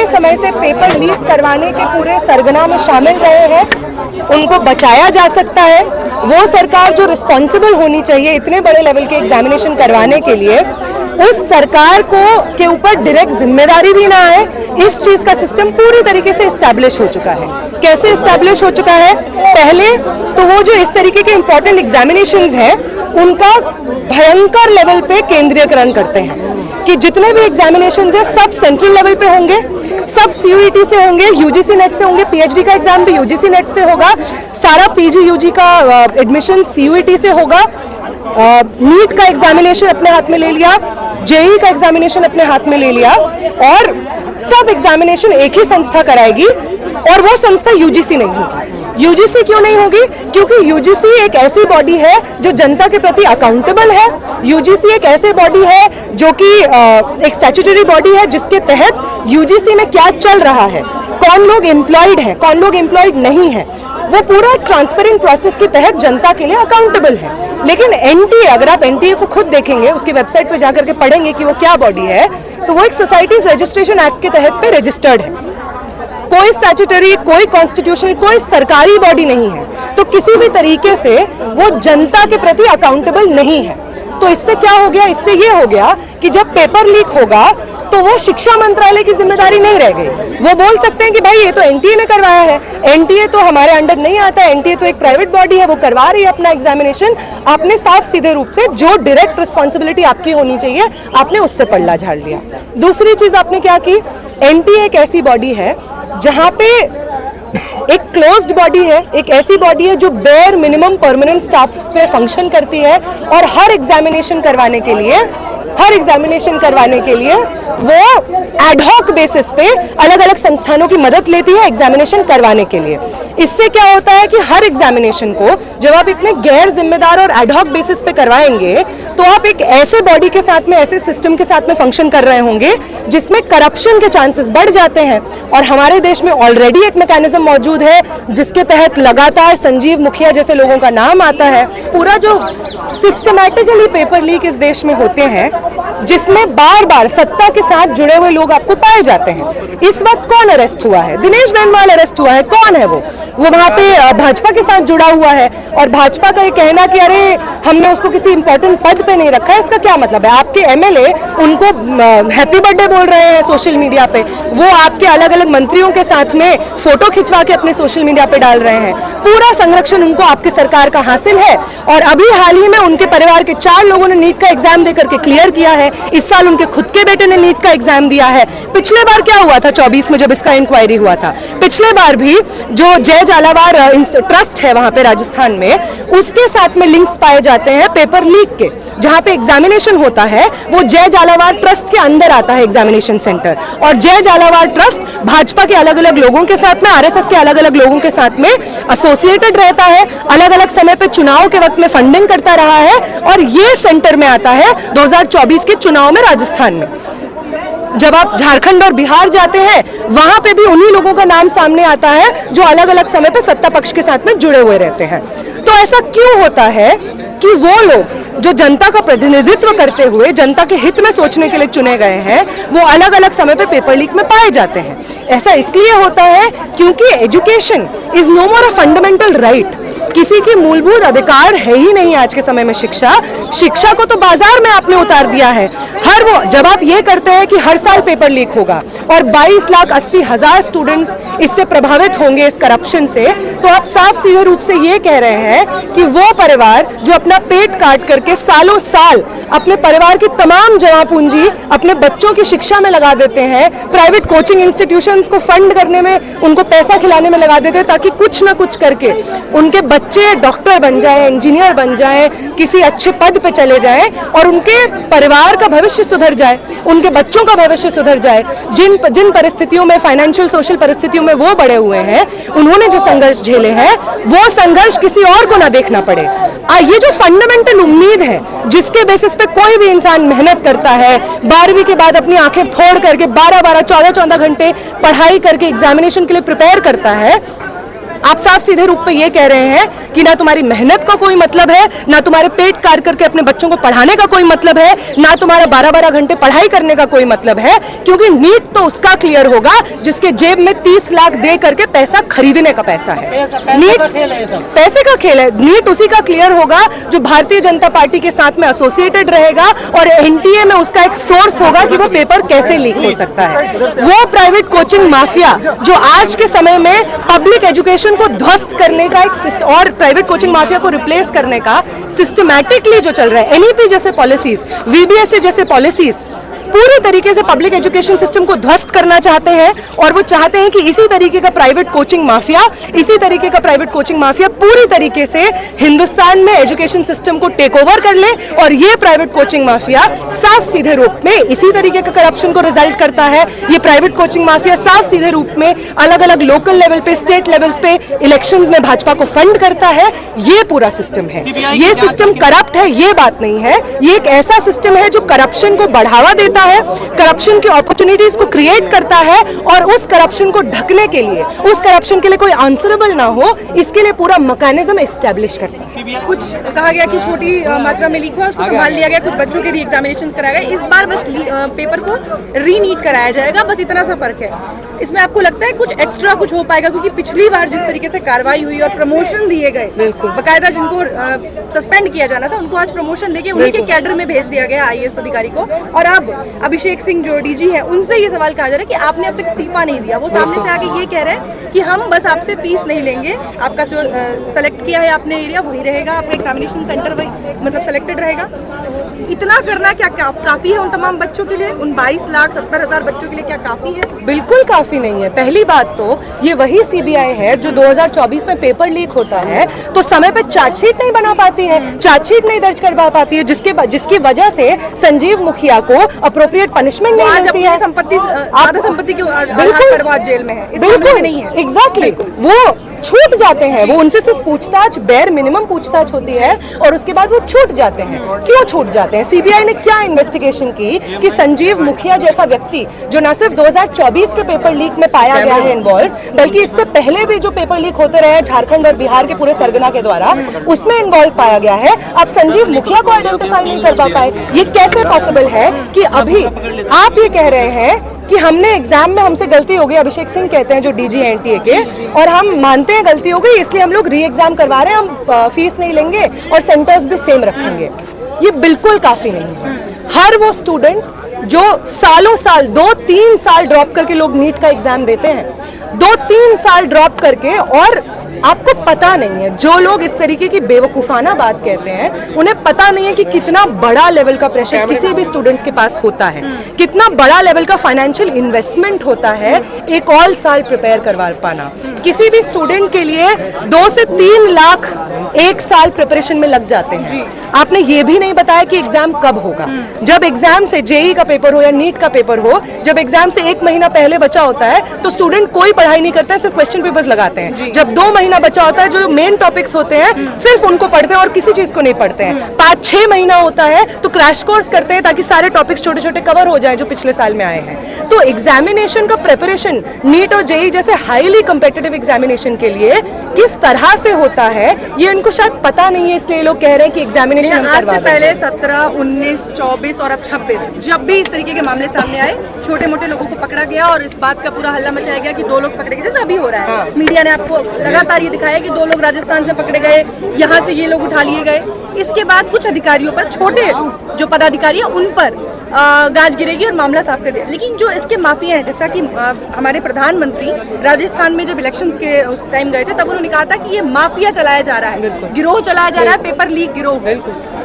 समय से paper leak करवाने के पूरे सरगना में शामिल रहे हैं, उनको बचाया जा सकता है। वो सरकार जो रिस्पॉन्सिबल होनी चाहिए इतने बड़े लेवल के एग्जामिनेशन करवाने के लिए, उस सरकार को के ऊपर डायरेक्ट जिम्मेदारी भी ना आए। इस चीज का सिस्टम पूरी तरीके से एस्टैब्लिश हो चुका है। कैसे एस्टैब्लिश हो चुका है? पहले तो वो जो इस तरीके के इंपॉर्टेंट एग्जामिनेशंस हैं उनका भयंकर लेवल पे केंद्रीयकरण करते हैं कि जितने भी एग्जामिनेशंस हैं सब सेंट्रल लेवल पे होंगे, सब सीयूईटी से होंगे, यूजीसी नेट से होंगे, पीएचडी का एग्जाम भी यूजीसी नेट से होगा, सारा पीजी यूजी का एडमिशन सीयूईटी से होगा, नीट का एग्जामिनेशन अपने हाथ में ले लिया, जेई का एग्जामिनेशन अपने हाथ में ले लिया और सब एग्जामिनेशन एक ही संस्था कराएगी और वो संस्था यूजीसी नहीं होगी। यूजीसी क्यों नहीं होगी? क्योंकि यूजीसी एक ऐसी बॉडी है जो जनता के प्रति अकाउंटेबल है। यूजीसी एक ऐसी बॉडी है जो कि एक स्टैट्यूटरी बॉडी है जिसके तहत यूजीसी में क्या चल रहा है, कौन लोग एम्प्लॉयड हैं, कौन लोग एम्प्लॉयड नहीं है, वो पूरा ट्रांसपेरेंट प्रोसेस के तहत जनता के लिए अकाउंटेबल है। लेकिन एनटीए, अगर आप एनटीए को खुद देखेंगे, उसकी वेबसाइट पे जाकर के पढ़ेंगे कि वो क्या बॉडी है, तो वो एक सोसाइटीज रजिस्ट्रेशन एक्ट के तहत पे रजिस्टर्ड है। कोई स्टैट्यूटरी, कोई कॉन्स्टिट्यूशनल, कोई सरकारी बॉडी नहीं है, तो किसी भी तरीके से वो जनता के प्रति अकाउंटेबल नहीं है। तो इससे क्या हो गया? इससे ये हो गया कि जब पेपर लीक होगा तो वो शिक्षा मंत्रालय की जिम्मेदारी नहीं रह गई। वो बोल सकते हैं कि भाई ये तो एनटीए ने करवाया है, एनटीए तो हमारे अंडर नहीं आता, एनटीए तो एक प्राइवेट बॉडी है, वो करवा रही है अपना एग्जामिनेशन। आपने साफ सीधे रूप से जो डायरेक्ट रिस्पॉन्सिबिलिटी आपकी होनी चाहिए आपने उससे पल्ला झाड़ लिया। दूसरी चीज आपने क्या की? एनटीए एक ऐसी बॉडी है जहां पे एक क्लोज्ड बॉडी है, एक ऐसी बॉडी है जो बेयर मिनिमम परमानेंट स्टाफ पे फंक्शन करती है और हर एग्जामिनेशन करवाने के लिए वो एडहॉक बेसिस पे अलग अलग संस्थानों की मदद लेती है एग्जामिनेशन करवाने के लिए। इससे क्या होता है कि हर एग्जामिनेशन को जब आप इतने गैर जिम्मेदार और एडहॉक बेसिस पे करवाएंगे तो आप एक ऐसे बॉडी के साथ में, ऐसे सिस्टम के साथ में फंक्शन कर रहे होंगे जिसमें करप्शन के चांसेस बढ़ जाते हैं। और हमारे देश में ऑलरेडी एक मैकेनिज्म मौजूद है जिसके तहत लगातार संजीव मुखिया जैसे लोगों का नाम आता है। पूरा जो सिस्टमैटिकली पेपर लीक इस देश में होते हैं जिसमें बार बार सत्ता के साथ जुड़े हुए लोग आपको पाए जाते हैं। इस वक्त कौन अरेस्ट हुआ है? दिनेश बेनीवाल अरेस्ट हुआ है। कौन है वो वहां पे भाजपा के साथ जुड़ा हुआ है और भाजपा का ये कहना कि अरे हमने उसको किसी इंपॉर्टेंट पद पे नहीं रखा है, इसका क्या मतलब है? आपके एमएलए उनको हैप्पी बर्थडे बोल रहे हैं सोशल मीडिया पे, वो आपके अलग अलग मंत्रियों के साथ में फोटो खिंचवा के अपने सोशल मीडिया पे डाल रहे हैं। पूरा संरक्षण उनको आपकी सरकार का हासिल है और अभी हाल ही में उनके परिवार के 4 लोगों ने नीट का एग्जाम देकर के क्लियर किया है। इस साल उनके खुद के बेटे ने नीट का एग्जाम दिया है। पिछले बार क्या हुआ था 24 में जब इसका इंक्वायरी हुआ था? पिछले बार भी जो जय झालावाड़ ट्रस्ट है वहां पे राजस्थान में, उसके साथ में लिंक्स पाए जाते हैं पेपर लीक के। जहां पे एग्जामिनेशन होता है वो जय झालावाड़ ट्रस्ट के अंदर आता है एग्जामिनेशन सेंटर, और जय झालावाड़ ट्रस्ट भाजपा के अलग अलग लोगों के साथ में, आरएसएस के अलग अलग लोगों के साथ में एसोसिएटेड रहता है, अलग अलग समय पे चुनाव के वक्त में फंडिंग करता रहा है और ये सेंटर में आता है 2024 के चुनाव में राजस्थान में। जब आप झारखंड और बिहार जाते हैं वहां पे भी उन्हीं लोगों का नाम सामने आता है जो अलग अलग समय पे सत्ता पक्ष के साथ में जुड़े हुए रहते हैं। तो ऐसा क्यों होता है कि वो लोग जो जनता का प्रतिनिधित्व करते हुए जनता के हित में सोचने के लिए चुने गए हैं वो अलग अलग समय पे पेपर लीक में पाए जाते हैं? ऐसा इसलिए होता है क्योंकि education is no more a fundamental right. किसी की मूलभूत अधिकार है ही नहीं आज के समय में शिक्षा को तो बाजार में आपने उतार दिया है। हर वो जब आप ये करते हैं कि हर साल पेपर लीक होगा और 22,80,000 स्टूडेंट्स इससे प्रभावित होंगे इस करप्शन से, तो आप साफ सीधे रूप से ये कह रहे हैं कि वो परिवार जो अपना पेट काट करके सालों साल अपने परिवार की तमाम जमा पूंजी अपने बच्चों की शिक्षा में लगा देते हैं, प्राइवेट कोचिंग इंस्टीट्यूशंस को फंड करने में, उनको पैसा खिलाने में लगा देते हैं ताकि कुछ ना कुछ करके उनके बच्चे डॉक्टर बन जाए, इंजीनियर बन जाए, किसी अच्छे पद पे चले जाए और उनके परिवार का भविष्य सुधर जाए, उनके बच्चों का भविष्य सुधर जाए। जिन परिस्थितियों में, फाइनेंशियल सोशल परिस्थितियों में वो बड़े हुए हैं, उन्होंने जो संघर्ष झेले हैं वो संघर्ष किसी और को ना देखना पड़े। ये जो फंडामेंटल उम्मीद है जिसके बेसिस पे कोई भी इंसान मेहनत करता है, 12वीं के बाद अपनी आंखें फोड़ करके 12-12, 14-14 घंटे पढ़ाई करके एग्जामिनेशन के लिए प्रिपेयर करता है, आप साफ सीधे रूप में ये कह रहे हैं कि ना तुम्हारी मेहनत का कोई मतलब है, ना तुम्हारे पेट कार करके अपने बच्चों को पढ़ाने का कोई मतलब है, ना तुम्हारा 12-12 घंटे पढ़ाई करने का कोई मतलब है, क्योंकि नीट तो उसका क्लियर होगा जिसके जेब में 30 लाख दे करके पैसा खरीदने का पैसा है। नीट पैसे का खेल है। नीट उसी का क्लियर होगा जो भारतीय जनता पार्टी के साथ में एसोसिएटेड रहेगा और एनटीए में उसका एक सोर्स होगा कि वो पेपर कैसे लीक हो सकता है। वो प्राइवेट कोचिंग माफिया जो आज के समय में पब्लिक एजुकेशन को ध्वस्त करने का एक और प्राइवेट कोचिंग माफिया को रिप्लेस करने का सिस्टमैटिकली जो चल रहा है, एनईपी जैसे पॉलिसीज, वीबीएसई जैसे पॉलिसीज पूरी तरीके से पब्लिक एजुकेशन सिस्टम को ध्वस्त करना चाहते हैं। और वो चाहते हैं कि इसी तरीके का प्राइवेट कोचिंग माफिया पूरी तरीके से हिंदुस्तान में एजुकेशन सिस्टम को टेक ओवर कर ले। और ये प्राइवेट कोचिंग माफिया साफ सीधे रूप में इसी तरीके का करप्शन को रिजल्ट करता है। ये प्राइवेट कोचिंग माफिया साफ सीधे रूप में अलग अलग लोकल लेवल पे, स्टेट लेवल्स पे इलेक्शंस में भाजपा को फंड करता है। ये पूरा सिस्टम है, ये सिस्टम करप्ट है, ये बात नहीं है। ये एक ऐसा सिस्टम है जो करप्शन को बढ़ावा देता है, करप्शन की अपॉर्चुनिटीज को क्रिएट करता है और उस करप्शन को ढकने के लिए, उस करप्शन के लिए कोई आंसरेबल ना हो, इसके लिए पूरा मैकेनिज्म एस्टैब्लिश करता है। कुछ कहा गया कि छोटी मात्रा में लीक हुआ, उसको संभाल लिया गया, कुछ बच्चों के री एग्जामिनेशन कराया गया। इस बार बस पेपर को रीनीट कराया जाएगा, बस इतना सा फर्क है। इसमें आपको लगता है कुछ एक्स्ट्रा कुछ हो पाएगा? क्योंकि पिछली बार जिस तरीके से कार्रवाई हुई और प्रमोशन दिए गए, बकायदा जिनको सस्पेंड किया जाना था उनको आज प्रमोशन देके उन्हीं के कैडर में भेज दिया गया आईएएस अधिकारी को। और अब अभिषेक सिंह जो डीजी है उनसे ये सवाल कहा जा रहा है कि आपने अब तक इस्तीफा नहीं दिया। वो सामने से आके ये कह रहे हैं कि हम बस आपसे फीस नहीं लेंगे, आपका सेलेक्ट किया है आपने एरिया वही रहेगा, आपका एग्जामिनेशन सेंटर वही मतलब सेलेक्टेड रहेगा। इतना करना क्या काफी है उन तमाम बच्चों के लिए? उन 22,70,000 बच्चों के लिए क्या काफी है? बिल्कुल काफी नहीं है। पहली बात तो ये वही सीबीआई है जो 2024 में पेपर लीक होता है तो समय पे चार्जशीट नहीं बना पाती है, चार्जशीट नहीं दर्ज करवा पाती है, जिसकी वजह से संजीव मुखिया को अप्रोप्रिएट पनिशमेंट नहीं मिलती है। संपत्ति के आधार पर जेल में है, बिल्कुल नहीं है। एग्जैक्टली वो छूट जाते हैं, वो उनसे सिर्फ पूछताछ, बेर मिनिमम पूछताछ होती है और उसके बाद वो छूट जाते हैं। क्यों छूट जाते हैं? सीबीआई ने क्या इन्वेस्टिगेशन की कि संजीव मुखिया जैसा व्यक्ति जो न सिर्फ 2024 के पेपर लीक में पाया गया है इन्वॉल्व, बल्कि इससे पहले भी जो पेपर लीक होते रहे झारखंड और बिहार के पूरे सरगना के द्वारा, उसमें इन्वॉल्व पाया गया है। अब संजीव मुखिया को आइडेंटिफाई नहीं कर पाए। ये कैसे पॉसिबल है कि अभी आप ये कह रहे हैं कि हमने एग्जाम में हमसे गलती हो गई, अभिषेक सिंह कहते हैं जो डीजी एनटीए के, और हम मानते हैं गलती हो गई इसलिए हम लोग री एग्जाम करवा रहे हैं, हम फीस नहीं लेंगे और सेंटर्स भी सेम रखेंगे। ये बिल्कुल काफी नहीं है। हर वो स्टूडेंट जो सालों साल 2-3 साल ड्रॉप करके लोग नीट का एग्जाम देते हैं, 2-3 साल ड्रॉप करके, और आपको पता नहीं है, जो लोग इस तरीके की बेवकूफाना बात कहते हैं उन्हें पता नहीं है कि कितना बड़ा लेवल का प्रेशर किसी भी स्टूडेंट्स के पास होता है, कितना बड़ा लेवल का फाइनेंशियल इन्वेस्टमेंट होता है एक ऑल साल प्रिपेयर करवा पाना। किसी भी स्टूडेंट के लिए 2 से 3 लाख एक साल प्रिपरेशन में लग जाते हैं। आपने ये भी नहीं बताया कि एग्जाम कब होगा। जब एग्जाम से जेई का पेपर हो या नीट का पेपर हो, जब एग्जाम से 1 महीना पहले बचा होता है तो स्टूडेंट कोई पढ़ाई नहीं करता है, सिर्फ क्वेश्चन पेपर्स लगाते हैं। जब 2 महीना बचा होता है, जो मेन टॉपिक्स होते हैं सिर्फ उनको पढ़ते हैं और किसी चीज को नहीं पढ़ते हैं। 5-6 महीना होता है तो क्रैश कोर्स करते हैं ताकि सारे टॉपिक्स छोटे छोटे कवर हो जाए जो पिछले साल में आए हैं। तो एग्जामिनेशन का प्रिपरेशन नीट और जेई जैसे हाईली कॉम्पिटिटिव एग्जामिनेशन के लिए किस तरह से होता है ये इनको शायद पता नहीं है, इसलिए लोग कह रहे हैं कि एग्जामिनेशन हम करवा दें। पहले 17, 19, 24 और अब 26 जब भी इस तरीके के मामले सामने आए, छोटे मोटे लोगों को पकड़ा गया और इस बात का पूरा हल्ला मचाया गया कि 2 लोग पकड़े गए, जैसे अभी हो रहा है। मीडिया ने आपको लगातार ये दिखाया कि 2 लोग राजस्थान से पकड़े गए, यहाँ से ये लोग उठा लिए गए। इसके बाद कुछ अधिकारियों पर, छोटे जो पदाधिकारी हैं उन पर गाज गिरेगी और मामला साफ कर दिया। लेकिन जो इसके माफिया हैं, जैसा कि हमारे प्रधानमंत्री राजस्थान में जब इलेक्शंस के उस टाइम गए थे तब उन्होंने कहा था कि ये माफिया चलाया जा रहा है, गिरोह चलाया जा रहा है, पेपर लीक गिरोह।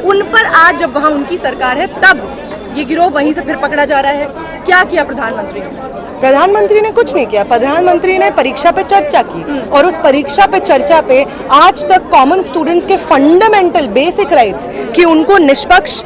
उन पर आज जब वहाँ उनकी सरकार है तब ये गिरोह वहीं से फिर पकड़ा जा रहा है। क्या किया प्रधानमंत्री ने? प्रधानमंत्री ने कुछ नहीं किया। प्रधानमंत्री ने परीक्षा पे चर्चा की और उस परीक्षा पे चर्चा पे आज तक कॉमन स्टूडेंट्स के फंडामेंटल बेसिक राइट्स कि उनको निष्पक्ष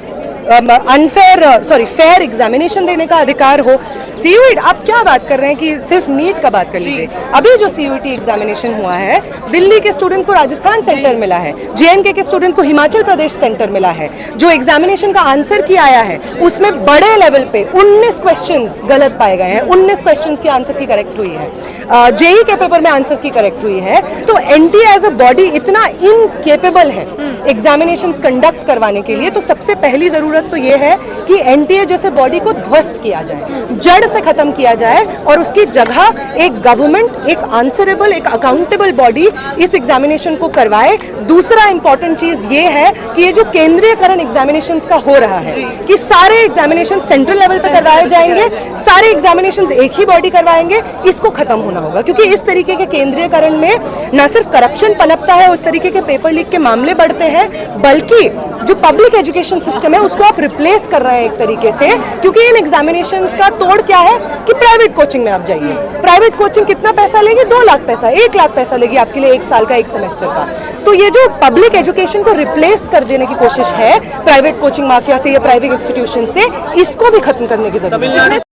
फेयर एग्जामिनेशन देने का अधिकार हो। सीयूईटी, आप क्या बात कर रहे हैं कि सिर्फ नीट का बात कर लीजिए। अभी जो सीयूईटी एग्जामिनेशन हुआ है, दिल्ली के स्टूडेंट्स को राजस्थान सेंटर मिला है, जेएनके के स्टूडेंट्स को हिमाचल प्रदेश सेंटर मिला है। जो एग्जामिनेशन का आंसर की आया है उसमें बड़े लेवल पे 19 क्वेश्चंस गलत पाए गए हैं, 19 क्वेश्चंस की आंसर की करेक्ट हुई है, जेई के पेपर में आंसर की करेक्ट हुई है। तो एनटीए एज अ बॉडी इतना इनकेपेबल है एग्जामिनेशंस कंडक्ट करवाने के लिए, तो सबसे पहली जरूरत तो ये है कि एनटीए जैसे बॉडी को ध्वस्त किया जाए, जड़ से खत्म किया जाए और उसकी जगह एक गवर्नमेंट, एक आंसरेबल, एक अकाउंटेबल बॉडी इस एग्जामिनेशन को करवाए। दूसरा इंपॉर्टेंट चीज ये है कि ये जो केंद्रीयकरण एग्जामिनेशंस का हो रहा है कि सारे एग्जामिनेशन सेंट्रल लेवल पे करवाए जाएंगे, सारे एग्जामिनेशंस एक ही बॉडी करवाएंगे, इसको खत्म होना होगा। क्योंकि इस तरीके के केंद्रीयकरण में न सिर्फ करप्शन पनपता है, उस तरीके के पेपर लीक के मामले बढ़ते हैं, बल्कि जो पब्लिक एजुकेशन सिस्टम है उसको आप रिप्लेस कर रहे हैं एक तरीके से। क्योंकि इन एग्जामिनेशंस का तोड़ क्या है कि प्राइवेट कोचिंग में आप जाइए, प्राइवेट कोचिंग कितना पैसा लेगी? 2 लाख पैसा, 1 लाख पैसा लेगी आपके लिए 1 साल का, 1 सेमेस्टर का। तो ये जो पब्लिक एजुकेशन को रिप्लेस कर देने की कोशिश है प्राइवेट कोचिंग माफिया से या प्राइवेट इंस्टीट्यूशन से, इसको भी खत्म करने की जरूरत है।